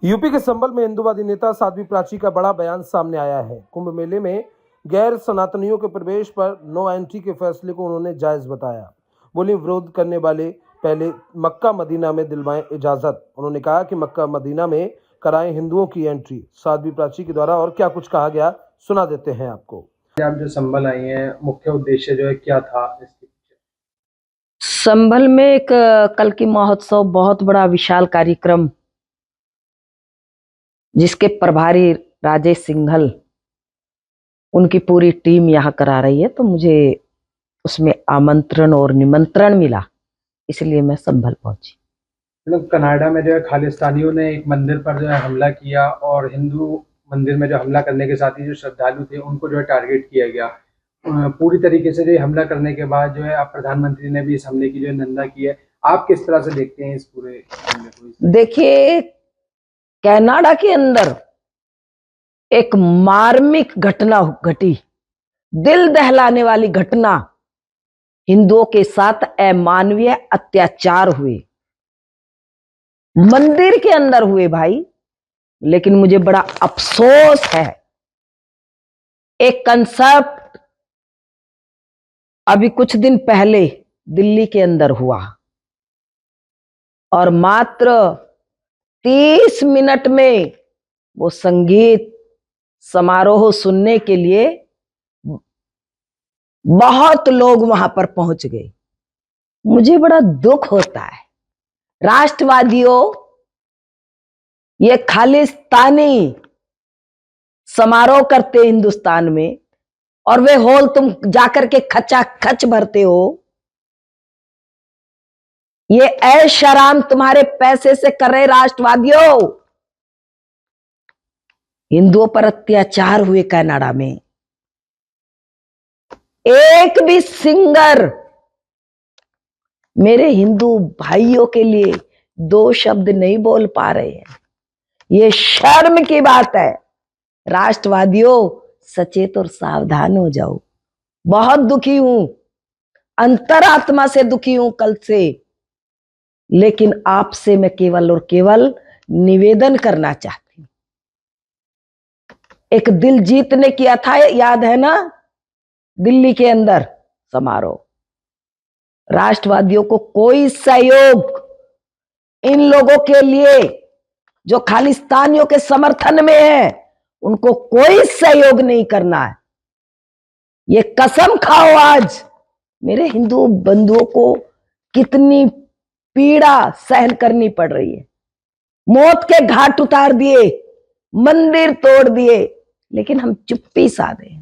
UP के संभल में हिंदूवादी नेता साध्वी प्राची का बड़ा बयान सामने आया है। कुंभ मेले में गैर सनातनियों के प्रवेश पर नो एंट्री के फैसले को उन्होंने जायज बताया। बोली, विरोध करने वाले पहले मक्का मदीना में दिलवाएं इजाजत। उन्होंने कहा कि मक्का मदीना में कराएं हिंदुओं की एंट्री। साध्वी प्राची के द्वारा और क्या कुछ कहा गया, सुना देते हैं आपको। आप जो संभल आई हैं, मुख्य उद्देश्य जो है क्या था इसके पीछे? संभल में एक कल की महोत्सव, बहुत बड़ा विशाल कार्यक्रम, जिसके प्रभारी राजेश सिंघल, उनकी पूरी टीम यहाँ करा रही है। तो मुझे उसमें आमंत्रण और निमंत्रण मिला, इसलिए मैं संभल पहुंची। मतलब कनाडा में जो है खालिस्तानियों ने एक मंदिर पर जो है हमला किया और हिंदू मंदिर में जो हमला करने के साथ ही जो श्रद्धालु थे उनको जो है टारगेट किया गया। पूरी तरीके से जो हमला करने के बाद जो है आप प्रधानमंत्री ने भी इस हमले की जो है निंदा की है। आप किस तरह से देखते हैं इस पूरे हमले को? देखिए, कनाडा के अंदर एक मार्मिक घटना घटी, दिल दहलाने वाली घटना। हिंदुओं के साथ अमानवीय अत्याचार हुए, मंदिर के अंदर हुए भाई। लेकिन मुझे बड़ा अफसोस है, एक कंसेप्ट अभी कुछ दिन पहले दिल्ली के अंदर हुआ और मात्र 30 मिनट में वो संगीत समारोह सुनने के लिए बहुत लोग वहां पर पहुंच गए। मुझे बड़ा दुख होता है। राष्ट्रवादियों, ये खालिस्तानी समारोह करते हिंदुस्तान में और वे हॉल तुम जाकर के खचा खच भरते हो। ये ऐश आराम तुम्हारे पैसे से कर रहे राष्ट्रवादियों। हिंदुओं पर अत्याचार हुए कनाडा में। एक भी सिंगर मेरे हिंदू भाइयों के लिए 2 शब्द नहीं बोल पा रहे हैं। ये शर्म की बात है। राष्ट्रवादियों, सचेत और सावधान हो जाओ। बहुत दुखी हूं, अंतरात्मा से दुखी हूं कल से। लेकिन आपसे मैं केवल और केवल निवेदन करना चाहती हूं। एक दिल जीतने किया था, याद है ना, दिल्ली के अंदर समारोह। राष्ट्रवादियों को कोई सहयोग इन लोगों के लिए जो खालिस्तानियों के समर्थन में है, उनको कोई सहयोग नहीं करना है। ये कसम खाओ। आज मेरे हिंदू बंधुओं को कितनी पीड़ा सहन करनी पड़ रही है। मौत के घाट उतार दिए, मंदिर तोड़ दिए, लेकिन हम चुप्पी साधे।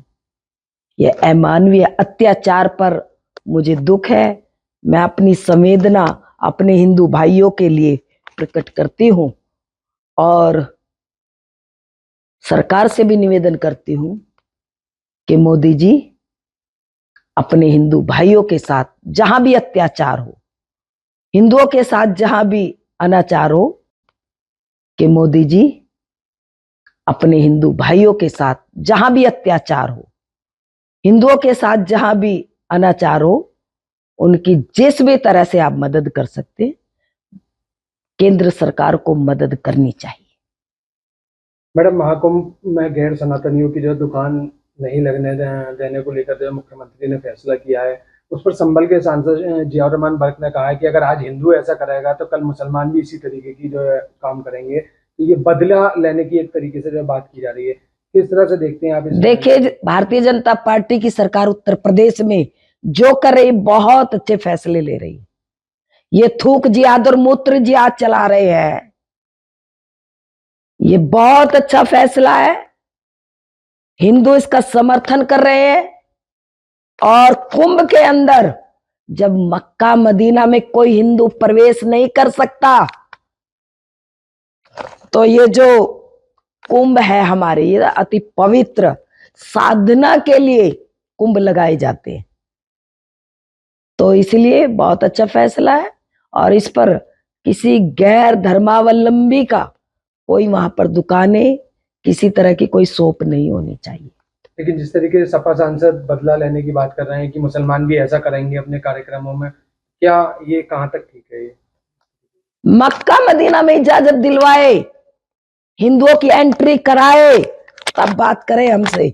ये अमानवीय अत्याचार पर मुझे दुख है। मैं अपनी संवेदना अपने हिंदू भाइयों के लिए प्रकट करती हूं और सरकार से भी निवेदन करती हूं कि मोदी जी, अपने हिंदू भाइयों के साथ जहां भी अत्याचार हो, हिंदुओं के साथ जहां भी अनाचार हो, कि मोदी जी अपने हिंदू भाइयों के साथ जहां भी अत्याचार हो, हिंदुओं के साथ जहां भी अनाचार हो, उनकी जिस भी तरह से आप मदद कर सकते, केंद्र सरकार को मदद करनी चाहिए। मैडम, महाकुंभ में गैर सनातनियों की जो दुकान नहीं लगने देने को लेकर जो मुख्यमंत्री ने फैसला किया है, उस पर संभल के सांसद जियाउर रहमान बर्क ने कहा है कि अगर आज हिंदू ऐसा करेगा तो कल मुसलमान भी इसी तरीके की जो है काम करेंगे। तो ये बदला लेने की एक तरीके से जो बात की जा रही है, किस तरह से देखते हैं आप इस? देखिए, भारतीय जनता पार्टी की सरकार उत्तर प्रदेश में जो कर रही, बहुत अच्छे फैसले ले रही है। ये थूक जिहाद और मूत्र जिहाद चला रहे हैं, ये बहुत अच्छा फैसला है। हिंदू इसका समर्थन कर रहे हैं। और कुंभ के अंदर जब मक्का मदीना में कोई हिंदू प्रवेश नहीं कर सकता, तो ये जो कुंभ है हमारे, ये अति पवित्र साधना के लिए कुंभ लगाए जाते हैं। तो इसलिए बहुत अच्छा फैसला है और इस पर किसी गैर धर्मावलंबी का कोई वहां पर दुकानें, किसी तरह की कोई शॉप नहीं होनी चाहिए। लेकिन जिस तरीके से सपा सांसद बदला लेने की बात कर रहे हैं कि मुसलमान भी ऐसा करेंगे अपने कार्यक्रमों में, क्या ये कहां तक ठीक है? ये मक्का मदीना में इजाजत दिलवाए हिंदुओं की एंट्री कराए तब बात करें हमसे।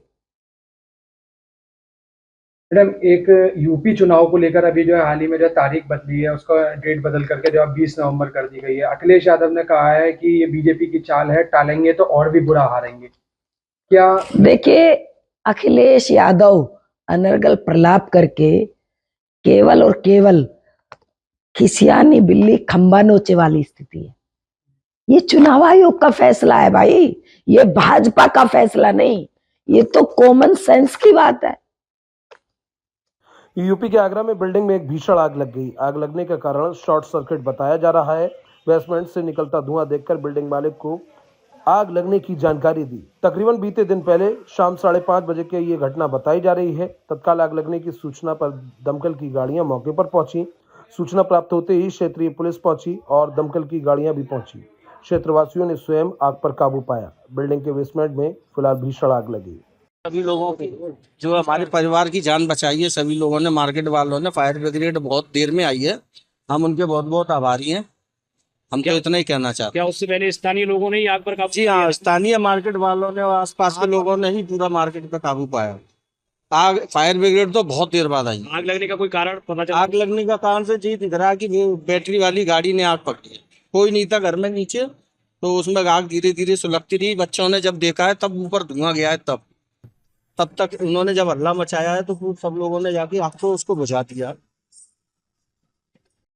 मैडम, एक यूपी चुनाव को लेकर अभी जो है हाल ही में जो तारीख बदली है, उसका डेट बदल करके जो है 20 नवंबर कर दी गई है। अखिलेश यादव ने कहा है कि ये बीजेपी की चाल है, टालेंगे तो और भी बुरा हारेंगे। क्या देखिए, अखिलेश यादव अनर्गल प्रलाप करके केवल और केवल खिसियानी बिल्ली खंबा नोचे वाली स्थिति है। ये चुनाव आयोग का फैसला है भाई, ये भाजपा का फैसला नहीं, ये तो कॉमन सेंस की बात है। यूपी के आगरा में बिल्डिंग में एक भीषण आग लग गई। आग लगने का कारण शॉर्ट सर्किट बताया जा रहा है। बेसमेंट से निकलता धुआं देखकर बिल्डिंग मालिक को आग लगने की जानकारी दी। तकरीबन बीते दिन पहले शाम 5:30 बजे की ये घटना बताई जा रही है। तत्काल आग लगने की सूचना पर दमकल की गाड़ियां मौके पर पहुंची। सूचना प्राप्त होते ही क्षेत्रीय पुलिस पहुंची और दमकल की गाड़ियां भी पहुंची। क्षेत्रवासियों ने स्वयं आग पर काबू पाया। बिल्डिंग के बेसमेंट में फिलहाल भीषण आग लगी। सभी लोगों की जो हमारे परिवार की जान बचाई है, सभी लोगों ने, मार्केट वालों ने, फायर ब्रिगेड बहुत देर में आई है, हम उनके बहुत बहुत आभारी हैं। हम तो इतना ही कहना चाहते क्या उससे पहले स्थानीय लोगों ने ही आग पर काबू जी हाँ, स्थानीय मार्केट वालों ने और आसपास के लोगों ने ही पूरा मार्केट पे काबू पाया। आग, फायर ब्रिगेड तो बहुत देर बाद आई। आग लगने का कोई कारण पता चला? आग लगने का कारण से जी दिख रहा है कि वो बैटरी वाली गाड़ी ने आग पकड़ी है। कोई नहीं था घर में नीचे, तो उसमें आग धीरे धीरे सुलगती रही। बच्चों ने जब देखा है तब ऊपर धुआं गया है, तब तक उन्होंने जब हल्ला मचाया है तो फिर सब लोगों ने जाके आग को उसको बुझा दिया।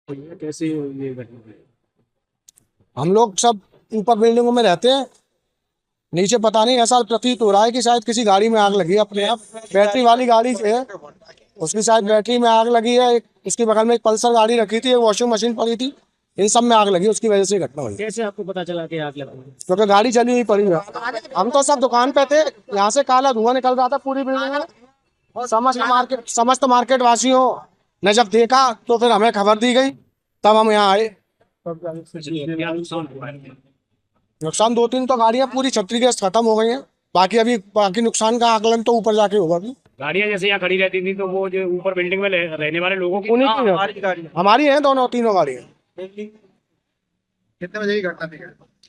कैसे ये घटना हुई? हम लोग सब ऊपर बिल्डिंगों में रहते हैं, नीचे पता नहीं, ऐसा प्रतीत हो रहा है कि शायद किसी गाड़ी में आग लगी है। अपने आप बैटरी वाली गाड़ी है, उसकी शायद बैटरी में आग लगी है। उसके बगल में एक पल्सर गाड़ी रखी थी, एक वॉशिंग मशीन पड़ी थी, इन सब में आग लगी, उसकी वजह से घटना हुई। कैसे आपको पता चला कि आग लगी? क्योंकि गाड़ी चली हुई पड़ी है। हम तो सब दुकान पे थे, यहाँ से काला धुआं निकल रहा था पूरी बिल्डिंग में। समस्त मार्केट वासियों ने जब देखा तो फिर हमें खबर दी गई, तब हम यहाँ आए। क्या नुकसान हुआ है? नुकसान 2-3 तो गाड़ियाँ पूरी छतरी के खत्म हो गई हैं। बाकी नुकसान का आकलन तो ऊपर जाके होगा। अभी गाड़ियाँ जैसे यहाँ खड़ी रहती थी तो वो जो ऊपर बिल्डिंग में रहने वाले लोगों की उन्हीं की हमारी हैं, तीनों गाड़ियाँ। कितने बजे की घटना थी?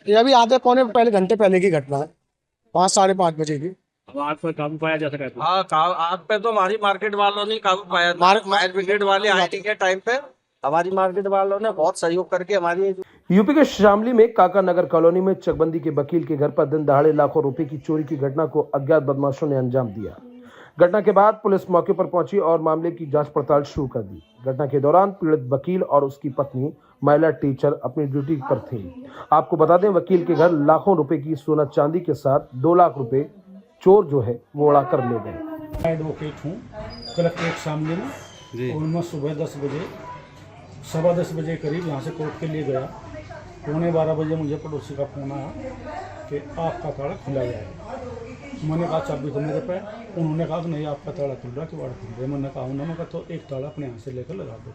ये अभी आधे पौने घंटे पहले की घटना है, 5-5:30 बजे की। अब आग पर काबू पाया जा सका? हाँ, आग पे तो हमारी मार्केट वालों ने काबू पाया। फायर ब्रिगेड वाले आए के टाइम पे हमारी मार्केट वालों ने बहुत सहयोग करके हमारी। यूपी के शामली में काका नगर कॉलोनी में चकबंदी के वकील के घर पर दिन दहाड़े लाखों रुपए की चोरी की घटना को अज्ञात बदमाशों ने अंजाम दिया। घटना के बाद पुलिस मौके पर पहुंची और मामले की जांच पड़ताल शुरू कर दी। घटना के दौरान पीड़ित वकील और उसकी पत्नी महिला टीचर अपनी ड्यूटी पर थी। आपको बता दें, वकील के घर लाखों रुपए की सोना चांदी के साथ 2 लाख रुपए चोर जो है वो उड़ा कर ले गए। मैं एडवोकेट हूँ कलेक्ट्रेट शामली में, और मैं सुबह 10 बजे 10:15 बजे करीब यहाँ से कोर्ट के लिए गया। 11:15 बजे मुझे पड़ोसी का फ़ोन आया कि आपका ताला खुला गया है। मैंने कहा चाबी तो मेरे पे। उन्होंने कहा कि नहीं, आपका ताला खुल रहा, किवाड़ खुल रहा है। मैंने कहा तो एक ताला अपने यहाँ से लेकर लगा दो।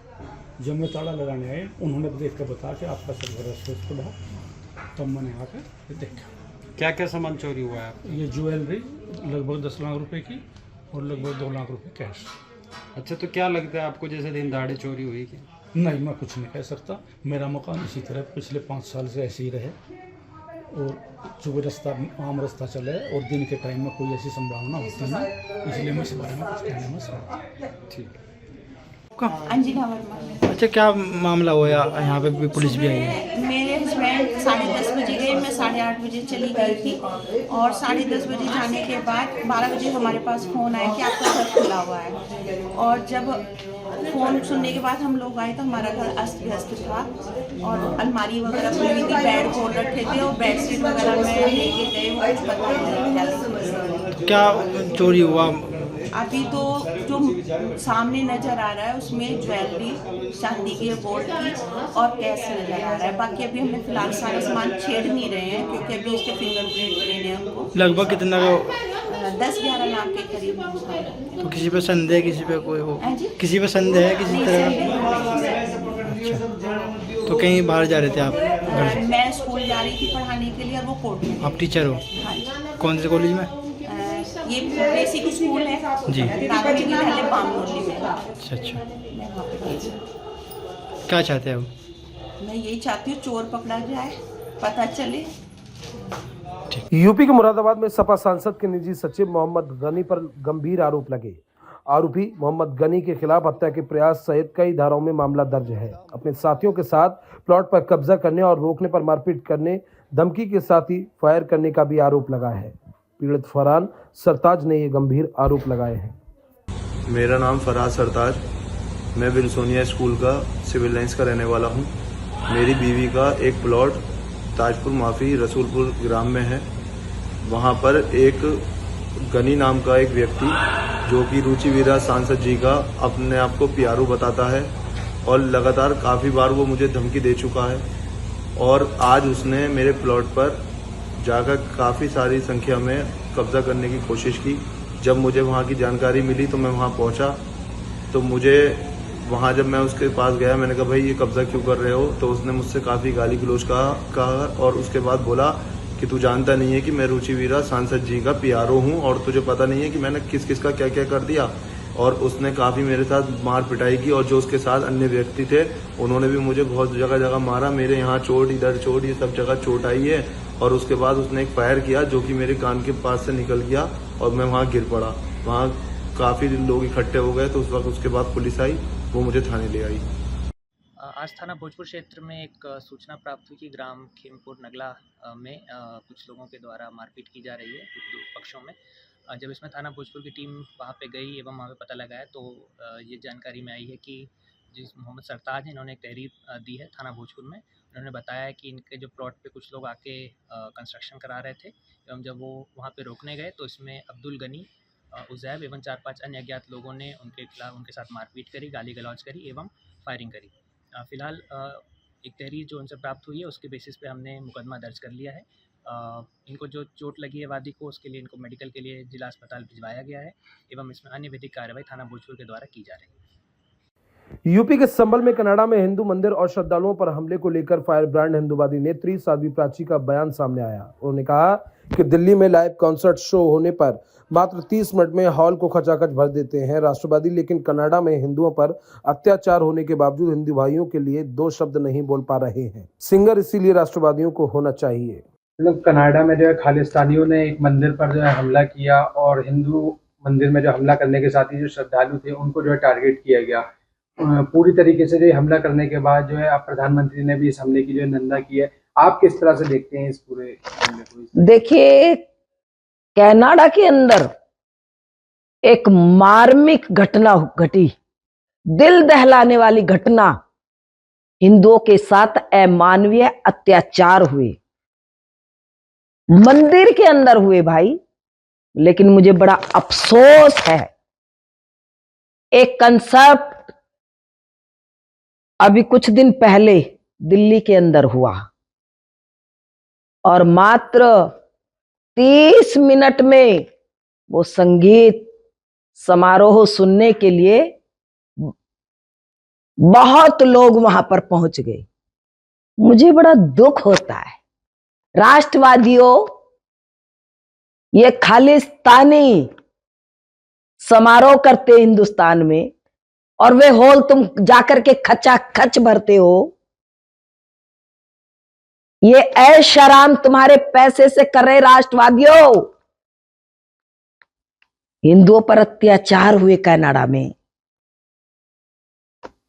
जब मैं ताला लगाने आए, उन्होंने देख कर बताया कि आपका सर्वर स्विच खुला। तब मैंने आकर देखा। क्या क्या सामान चोरी हुआ है? ये ज्वेलरी लगभग 10 लाख रुपए की और लगभग 2 लाख रुपए कैश। अच्छा, तो क्या लगता है आपको जैसे दिन दहाड़े चोरी हुई कि? नहीं, मैं कुछ नहीं कह सकता। मेरा मकान इसी तरह पिछले 5 साल से ऐसे ही रहे, और जो रास्ता आम रास्ता चले, और दिन के टाइम में कोई ऐसी संभावना होती नहीं, इसलिए मैं इस बारे में कुछ कहने में समर्थ। ठीक। अंजिना वर्मा। अच्छा, क्या मामला हुआ? यहाँ पे भी पुलिस भी आई है? मेरे हस्बैंड 10:30 बजे गए, मैं 8:30 बजे चली गई थी, और 10:30 बजे जाने के बाद 12 बजे हमारे पास फ़ोन आया कि आपका घर खुला हुआ है। और जब फ़ोन सुनने के बाद हम लोग आए तो हमारा घर अस्त व्यस्त था, और अलमारी वगैरह खुली हुई थी, बेड खोल रखे थे, और बेडशीट वगैरह में लेके गए, वो कुछ पता नहीं क्या चोरी हुआ? अभी तो जो सामने नज़र आ रहा है उसमें ज्वेलरी, चांदी के बोर्ड की और कैश नज़र आ रहा है। बाकी अभी हमने फिलहाल सारा सामान छेड़ नहीं रहे हैं, क्योंकि अभी उसके फिंगरप्रिंट लेने हैं हमको। लगभग कितना का? 10-11 लाख के करीब नुकसान। तो किसी पे संदेह, किसी पे कोई हो? किसी पे संदेह है किसी तरह? अच्छा, तो कहीं बाहर जा रहे थे आप घर से? मैं स्कूल जा रही थी पढ़ाने के लिए, और वो कोर्ट में। आप टीचर हो? हाँ जी। कौन से कॉलेज में? ये बेसिक स्कूल है जी। नागरिक विद्यालय बामनोली में। अच्छा। मैं वहाँ पे गई थी। क्या चाहते हैं आप? मैं यही चाहती हूँ चोर पकड़ा जाए, पता चले यूपी के मुरादाबाद में सपा सांसद के निजी सचिव मोहम्मद गनी पर गंभीर आरोप लगे। आरोपी मोहम्मद गनी के खिलाफ हत्या के प्रयास सहित कई धाराओं में मामला दर्ज है। अपने साथियों के साथ प्लॉट पर कब्जा करने और रोकने पर मारपीट करने, धमकी के साथ ही फायर करने का भी आरोप लगा है। पीड़ित फरहान सरताज ने ये गंभीर आरोप लगाए हैं। मेरा नाम फरहान सरताज, मैं विल्सोनिया स्कूल का सिविल लाइंस का रहने वाला हूँ। मेरी बीवी का एक प्लॉट ताजपुर माफी रसूलपुर ग्राम में है। वहाँ पर एक गनी नाम का एक व्यक्ति जो कि रुचिवीरा सांसद जी का अपने आप को प्यारू बताता है और लगातार काफ़ी बार वो मुझे धमकी दे चुका है और आज उसने मेरे प्लॉट पर जाकर काफ़ी सारी संख्या में कब्जा करने की कोशिश की। जब मुझे वहाँ की जानकारी मिली तो मैं वहाँ पहुँचा, तो मुझे वहाँ जब मैं उसके पास गया, मैंने कहा भाई ये कब्जा क्यों कर रहे हो, तो उसने मुझसे काफ़ी गाली गलौज कहा और उसके बाद बोला कि तू जानता नहीं है कि मैं रुचिवीरा सांसद जी का पीआरओ हूँ और तुझे पता नहीं है कि मैंने किस किस का क्या क्या कर दिया। और उसने काफ़ी मेरे साथ मार पिटाई की और जो उसके साथ अन्य व्यक्ति थे उन्होंने भी मुझे बहुत जगह जगह मारा। मेरे यहाँ चोट, इधर चोट, ये सब जगह चोट आई है। और उसके बाद उसने एक फायर किया जो कि मेरे कान के पास से निकल गया और मैं वहाँ गिर पड़ा। वहाँ काफ़ी लोग इकट्ठे हो गए, तो उस वक्त उसके बाद पुलिस आई, वो मुझे थाने ले आई। आज थाना भोजपुर क्षेत्र में एक सूचना प्राप्त हुई कि ग्राम खेमपुर नगला में कुछ लोगों के द्वारा मारपीट की जा रही है कुछ पक्षों में। जब इसमें थाना भोजपुर की टीम वहां पे गई एवं वहां पे पता लगाया तो ये जानकारी में आई है कि जिस मोहम्मद सरताज हैं, इन्होंने एक तहरीर दी है थाना भोजपुर में। उन्होंने बताया है कि इनके जो प्लॉट पे कुछ लोग आके कंस्ट्रक्शन करा रहे थे एवं जब वो वहाँ पे रोकने गए तो इसमें अब्दुल गनी, उजैब एवं 4-5 अन्य अज्ञात लोगों ने उनके साथ मारपीट करी, गाली गलौज करी एवं फायरिंग करी। फिलहाल एक तहरीर जो उनसे प्राप्त हुई है उसके बेसिस पे हमने मुकदमा दर्ज कर लिया है। इनको जो चोट लगी है वादी को, उसके लिए इनको मेडिकल के लिए जिला अस्पताल भिजवाया गया है एवं इसमें अन्य विधिक कार्रवाई थाना भोजपुर के द्वारा की जा रही है। यूपी के संभल में कनाडा में हिंदू मंदिर और श्रद्धालुओं पर हमले को लेकर फायर ब्रांड हिंदूवादी नेत्री साध्वी प्राची का बयान सामने आया। उन्होंने कहा कि दिल्ली में लाइव कॉन्सर्ट शो होने पर मात्र 30 मिनट में हॉल को खचाखच भर देते हैं राष्ट्रवादी, लेकिन कनाडा में हिंदुओं पर अत्याचार होने के बावजूद हिंदू भाइयों के लिए 2 शब्द नहीं बोल पा रहे हैं। सिंगर इसीलिए राष्ट्रवादियों को होना चाहिए। मतलब कनाडा में जो है खालिस्तानियों ने एक मंदिर पर जो है हमला किया और हिंदू मंदिर में जो हमला करने के साथ ही जो श्रद्धालु थे उनको जो है टारगेट किया गया। पूरी तरीके से जो हमला करने के बाद जो है अब प्रधानमंत्री ने भी इस हमले की जो है निंदा की है। आप किस तरह से देखते हैं इस पूरे हमले को? देखिए, कनाडा के अंदर एक मार्मिक घटना घटी, दिल दहलाने वाली घटना, हिंदुओं के साथ अमानवीय अत्याचार हुए, मंदिर के अंदर हुए भाई। लेकिन मुझे बड़ा अफसोस है, एक कंसर्ट अभी कुछ दिन पहले दिल्ली के अंदर हुआ और मात्र 30 मिनट में वो संगीत समारोह सुनने के लिए बहुत लोग वहां पर पहुंच गए। मुझे बड़ा दुख होता है। राष्ट्रवादियों, ये खालिस्तानी समारोह करते हिंदुस्तान में और वे हॉल तुम जाकर के खचाखच भरते हो। ये ऐश आराम तुम्हारे पैसे से कर रहे राष्ट्रवादियों। हिंदुओं पर अत्याचार हुए कनाडा में,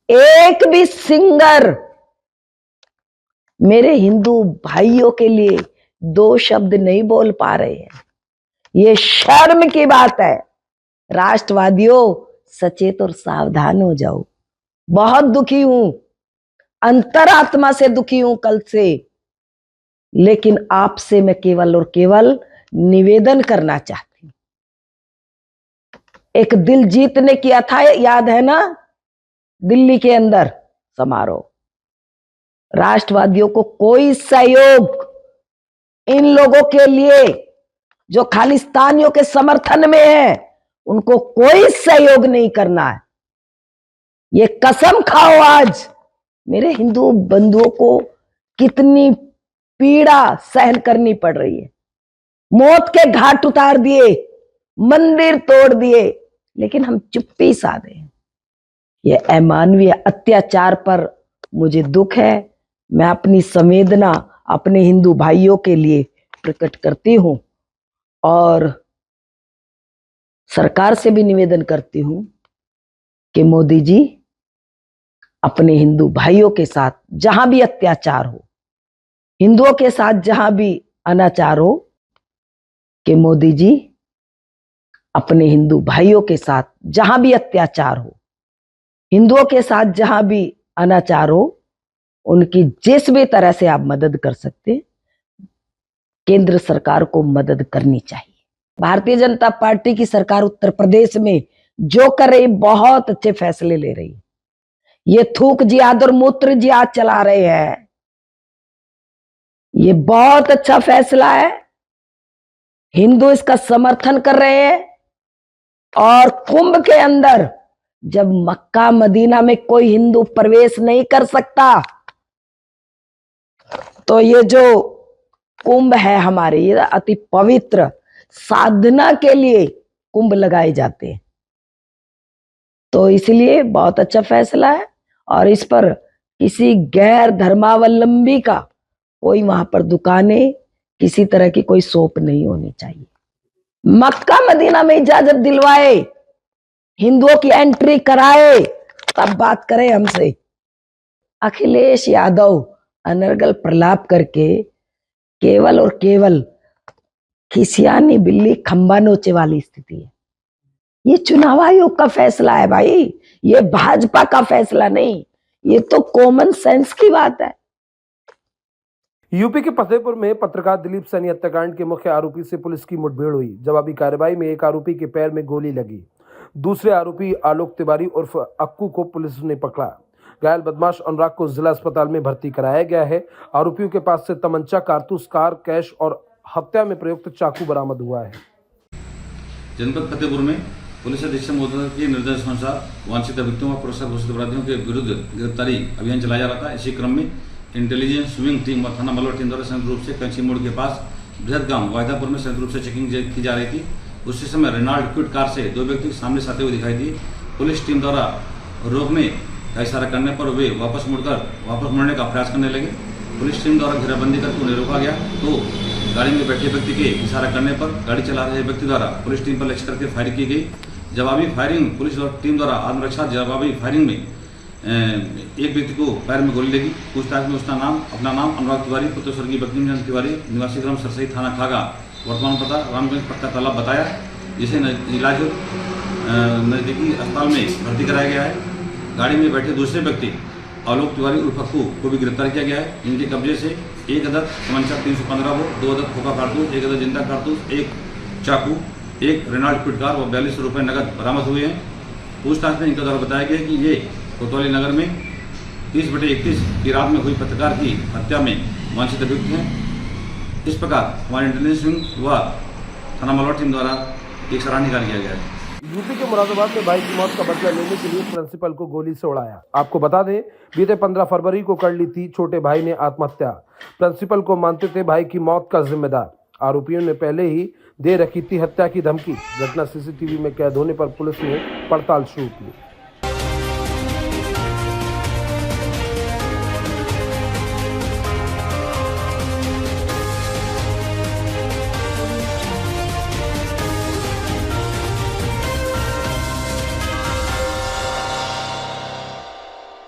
एक भी सिंगर मेरे हिंदू भाइयों के लिए 2 शब्द नहीं बोल पा रहे हैं। ये शर्म की बात है। राष्ट्रवादियों, सचेत और सावधान हो जाओ। बहुत दुखी हूं, अंतरात्मा से दुखी हूं कल से, लेकिन आपसे मैं केवल और केवल निवेदन करना चाहती हूं। एक दिल जीतने किया था, याद है ना, दिल्ली के अंदर समारोह। राष्ट्रवादियों को कोई सहयोग इन लोगों के लिए जो खालिस्तानियों के समर्थन में है, उनको कोई सहयोग नहीं करना है। ये कसम खाओ आज। मेरे हिंदू बंधुओं को कितनी पीड़ा सहन करनी पड़ रही है। मौत के घाट उतार दिए, मंदिर तोड़ दिए, लेकिन हम चुप्पी साधे। ये अमानवीय अत्याचार पर मुझे दुख है। मैं अपनी संवेदना अपने हिंदू भाइयों के लिए प्रकट करती हूं और सरकार से भी निवेदन करती हूं कि मोदी जी अपने हिंदू भाइयों के साथ जहां भी अत्याचार हो, हिंदुओं के साथ जहां भी अनाचार हो, कि मोदी जी अपने हिंदू भाइयों के साथ जहां भी अत्याचार हो, हिंदुओं के साथ जहां भी अनाचार हो, उनकी जिस भी तरह से आप मदद कर सकते, केंद्र सरकार को मदद करनी चाहिए। भारतीय जनता पार्टी की सरकार उत्तर प्रदेश में जो कर रही, बहुत अच्छे फैसले ले रही है। ये थूक जिहाद और मूत्र जिहाद चला रहे हैं, ये बहुत अच्छा फैसला है। हिंदू इसका समर्थन कर रहे हैं। और कुंभ के अंदर जब मक्का मदीना में कोई हिंदू प्रवेश नहीं कर सकता, तो ये जो कुंभ है हमारे, ये अति पवित्र साधना के लिए कुंभ लगाए जाते हैं। तो इसलिए बहुत अच्छा फैसला है और इस पर किसी गैर धर्मावलंबी का कोई वहां पर दुकानें, किसी तरह की कोई शॉप नहीं होनी चाहिए। मक्का मदीना में इजाजत दिलवाए, हिंदुओं की एंट्री कराए, तब बात करें हमसे। अखिलेश यादव अनर्गल प्रलाप करके केवल और केवल खिसियानी बिल्ली खंबा नोचे वाली स्थिति है। ये चुनाव आयोग का फैसला है भाई, ये भाजपा का फैसला नहीं, ये तो कॉमन सेंस की बात है। यूपी के फतेहपुर में पत्रकार दिलीप सैनी हत्याकांड के मुख्य आरोपी से पुलिस की मुठभेड़ हुई। जवाबी कार्रवाई में एक आरोपी के पैर में गोली लगी। दूसरे आरोपी आलोक तिवारी उर्फ अक्कू को पुलिस ने पकड़ा। घायल बदमाश अनुराग को जिला अस्पताल में भर्ती कराया गया है। आरोपियों के पास से तमंचा, कारतूस, कार, कैश और हत्या में प्रयुक्त चाकू बरामद हुआ है। जनपद फतेहपुर में पुलिस अधीक्षक महोदय के निर्देशानुसार वांछित अभियुक्तों व पुरस्कार घोषित अपराधियों के विरुद्ध गिरफ्तारी अभियान चलाया जा रहा था। इसी क्रम में इंटेलिजेंस स्विंग टीम व थाना मलवा टीम द्वारा संयुक्त रूप से कंची मोड़ के पास बृहद गांव वायदापुर में संयुक्त रूप से चेकिंग की जा रही थी। उसी समय रेनॉल्ड क्विड कार से दो व्यक्ति सामने से आते हुए दिखाई दिए। पुलिस टीम द्वारा रोकने का इशारा करने पर वे वापस मुड़ने का प्रयास करने लगे। पुलिस टीम द्वारा घेराबंदी करके उन्हें रोका गया तो गाड़ी में बैठे व्यक्ति के इशारा करने पर गाड़ी चला रहे व्यक्ति द्वारा पुलिस टीम पर लक्ष्य करके फायरिंग की गई। जवाबी फायरिंग पुलिस टीम द्वारा आत्मरक्षा जवाबी फायरिंग में एक व्यक्ति को पैर में गोली लगी। पूछताछ में उसका अपना नाम अनुराग तिवारी पुत्र स्वर्गीय बंकिमचंद्र तिवारी निवासी ग्राम सरसई थाना खागा वर्तमान पता रामगंज पक्का तालाब बताया, जिसे इलाज नजदीकी अस्पताल में भर्ती कराया गया है। गाड़ी में बैठे दूसरे व्यक्ति आलोक तिवारी उर्फ अक्कू को भी गिरफ्तार किया गया है। इनके कब्जे से एक अदद तमंचा 315 वो, 2 अदद खोखा कारतूस, 1 अदद जिंदा कारतूस, 1 चाकू, 1 रेनॉल्ड क्विड कार व 42 रुपये नकद बरामद हुए हैं। पूछताछ में इनके द्वारा बताया गया कि ये कोतवाली नगर में 30/31 की रात में हुई पत्रकार की हत्या में वांछित अभियुक्त हैं। इस प्रकार हमारे इंटेलिजेंस विंग व थाना मलवा टीम द्वारा एक सराहनीय कार्य किया गया है। यूपी के मुरादाबाद में भाई की मौत का बदला लेने के लिए प्रिंसिपल को गोली से उड़ाया। आपको बता दें, बीते 15 फरवरी को कर ली थी छोटे भाई ने आत्महत्या। प्रिंसिपल को मानते थे भाई की मौत का जिम्मेदार। आरोपियों ने पहले ही दे रखी थी हत्या की धमकी। घटना सीसीटीवी में कैद होने पर पुलिस ने पड़ताल शुरू की।